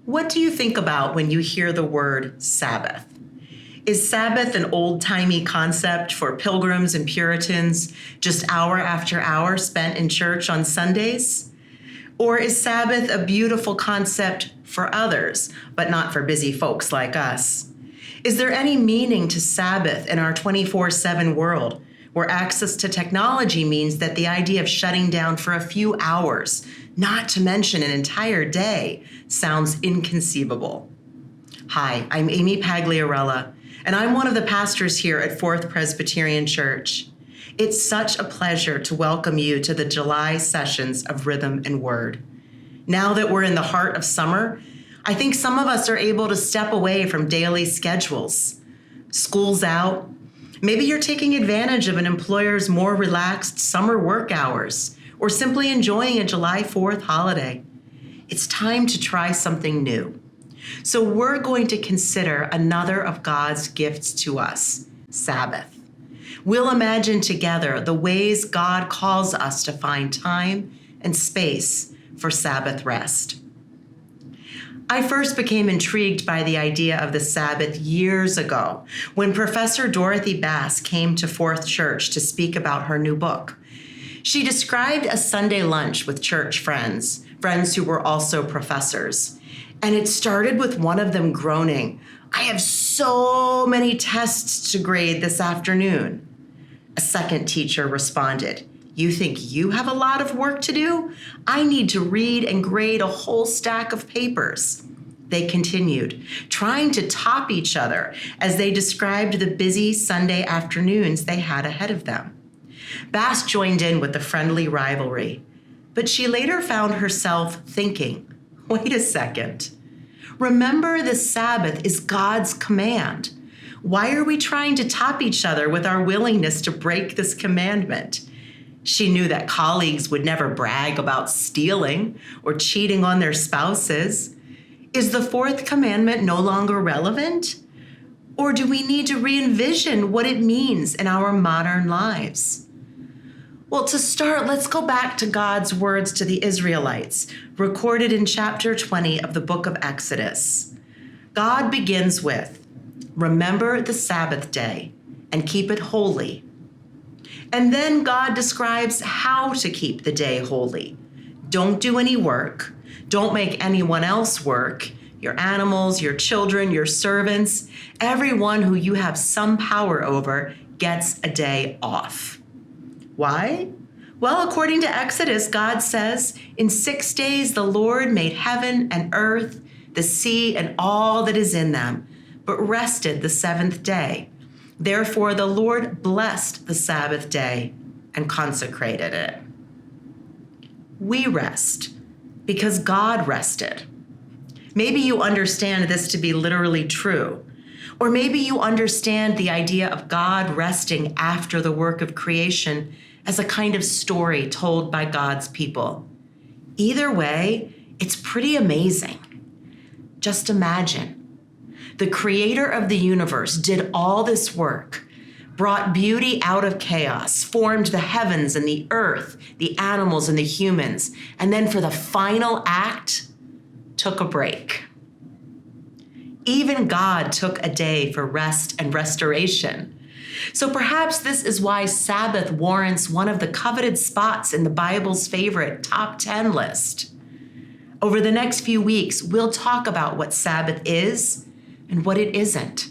What do you think about when you hear the word Sabbath? Is Sabbath an old-timey concept for pilgrims and Puritans, just hour after hour spent in church on Sundays? Or is Sabbath a beautiful concept for others, but not for busy folks like us? Is there any meaning to Sabbath in our 24/7 world, where access to technology means that the idea of shutting down for a few hours, not to mention an entire day, sounds inconceivable? Hi, I'm Amy Pagliarella, and I'm one of the pastors here at Fourth Presbyterian Church. It's such a pleasure to welcome you to the July sessions of Rhythm and Word. Now that we're in the heart of summer, I think some of us are able to step away from daily schedules. School's out. Maybe you're taking advantage of an employer's more relaxed summer work hours, or simply enjoying a July 4th holiday. It's time to try something new. So we're going to consider another of God's gifts to us, Sabbath. We'll imagine together the ways God calls us to find time and space for Sabbath rest. I first became intrigued by the idea of the Sabbath years ago when Professor Dorothy Bass came to Fourth Church to speak about her new book. She described a Sunday lunch with church friends who were also professors. And it started with one of them groaning, "I have so many tests to grade this afternoon." A second teacher responded, "You think you have a lot of work to do? I need to read and grade a whole stack of papers." They continued, trying to top each other as they described the busy Sunday afternoons they had ahead of them. Bass joined in with the friendly rivalry, but she later found herself thinking, wait a second. Remember, the Sabbath is God's command. Why are we trying to top each other with our willingness to break this commandment? She knew that colleagues would never brag about stealing or cheating on their spouses. Is the fourth commandment no longer relevant? Or do we need to re-envision what it means in our modern lives? Well, to start, let's go back to God's words to the Israelites, recorded in chapter 20 of the book of Exodus. God begins with, "Remember the Sabbath day and keep it holy." And then God describes how to keep the day holy. Don't do any work. Don't make anyone else work. Your animals, your children, your servants, everyone who you have some power over gets a day off. Why? Well, according to Exodus, God says, "In 6 days the Lord made heaven and earth, the sea, and all that is in them, but rested the seventh day. Therefore the Lord blessed the Sabbath day and consecrated it." We rest because God rested. Maybe you understand this to be literally true, or maybe you understand the idea of God resting after the work of creation as a kind of story told by God's people. Either way, it's pretty amazing. Just imagine. The creator of the universe did all this work, brought beauty out of chaos, formed the heavens and the earth, the animals and the humans, and then for the final act, took a break. Even God took a day for rest and restoration. So perhaps this is why Sabbath warrants one of the coveted spots in the Bible's favorite top 10 list. Over the next few weeks, we'll talk about what Sabbath is and what it isn't.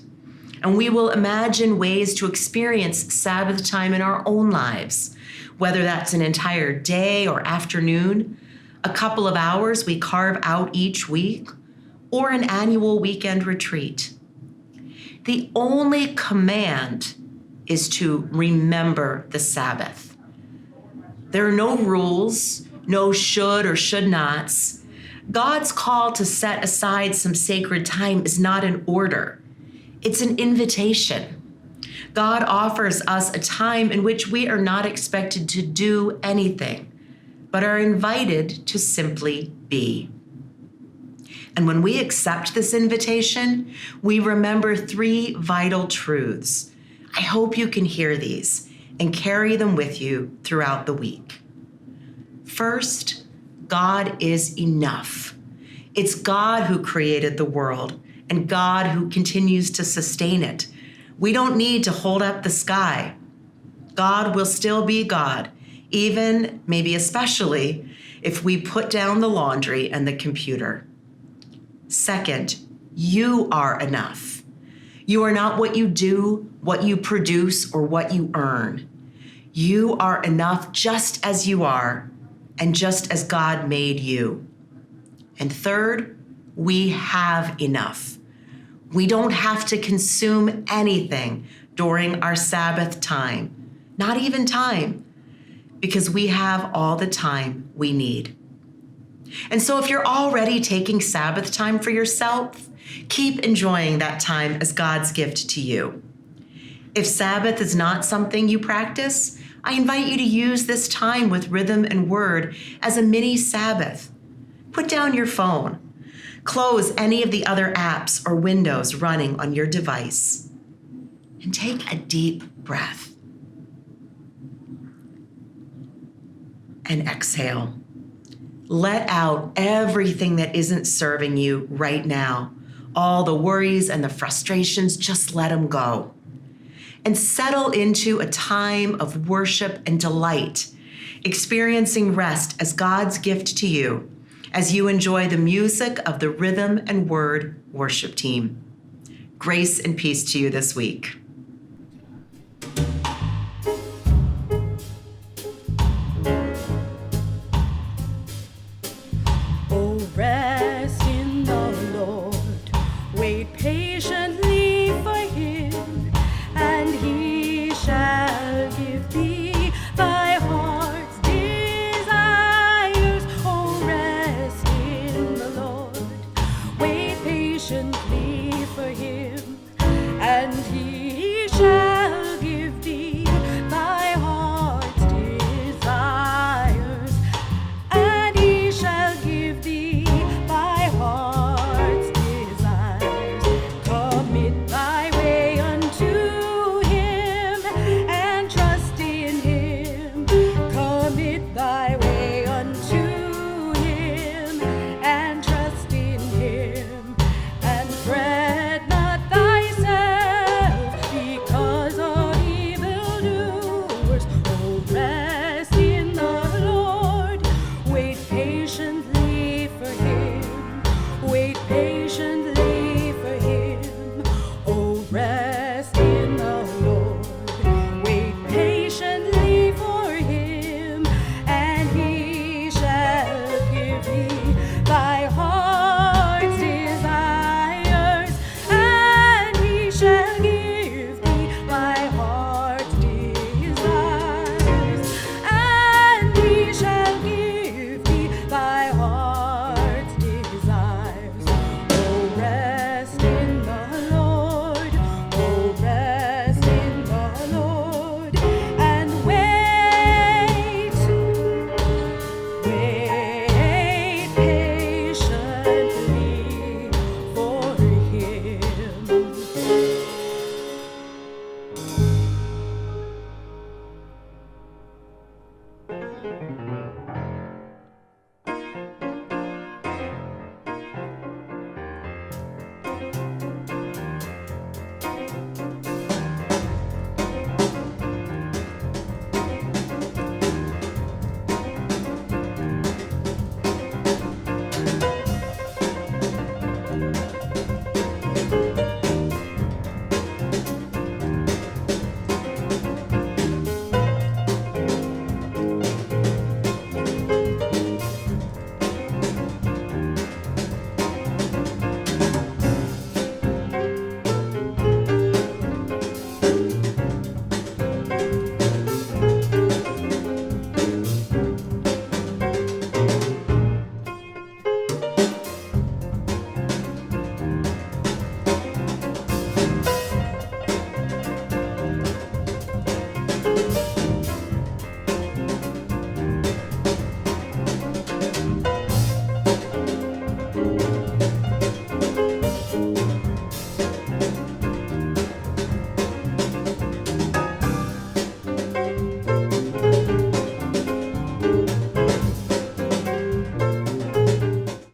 And we will imagine ways to experience Sabbath time in our own lives, whether that's an entire day or afternoon, a couple of hours we carve out each week, or an annual weekend retreat. The only command is to remember the Sabbath. There are no rules, no should or should nots. God's call to set aside some sacred time is not an order. It's an invitation. God offers us a time in which we are not expected to do anything, but are invited to simply be. And when we accept this invitation, we remember 3 vital truths. I hope you can hear these and carry them with you throughout the week. First, God is enough. It's God who created the world and God who continues to sustain it. We don't need to hold up the sky. God will still be God, even, maybe especially, if we put down the laundry and the computer. Second, you are enough. You are not what you do, what you produce, or what you earn. You are enough just as you are and just as God made you. And third, we have enough. We don't have to consume anything during our Sabbath time, not even time, because we have all the time we need. And so if you're already taking Sabbath time for yourself, keep enjoying that time as God's gift to you. If Sabbath is not something you practice, I invite you to use this time with rhythm and word as a mini Sabbath. Put down your phone. Close any of the other apps or windows running on your device. And take a deep breath. And exhale. Let out everything that isn't serving you right now. All the worries and the frustrations, just let them go. And settle into a time of worship and delight, experiencing rest as God's gift to you as you enjoy the music of the Rhythm and Word worship team. Grace and peace to you this week. Oh, rest in the Lord, wait patiently for him, and he shall give thee thy heart's desires. Oh, rest in the Lord, wait patiently for him, and he shall give thee thy heart's desires, and he shall give thee thy heart's desires. Commit thy way unto him, and trust in him. Commit thy way unto him, and trust in him. And fret not thyself because of evildoers. Oh, rest in the Lord, wait patiently for him. Wait patiently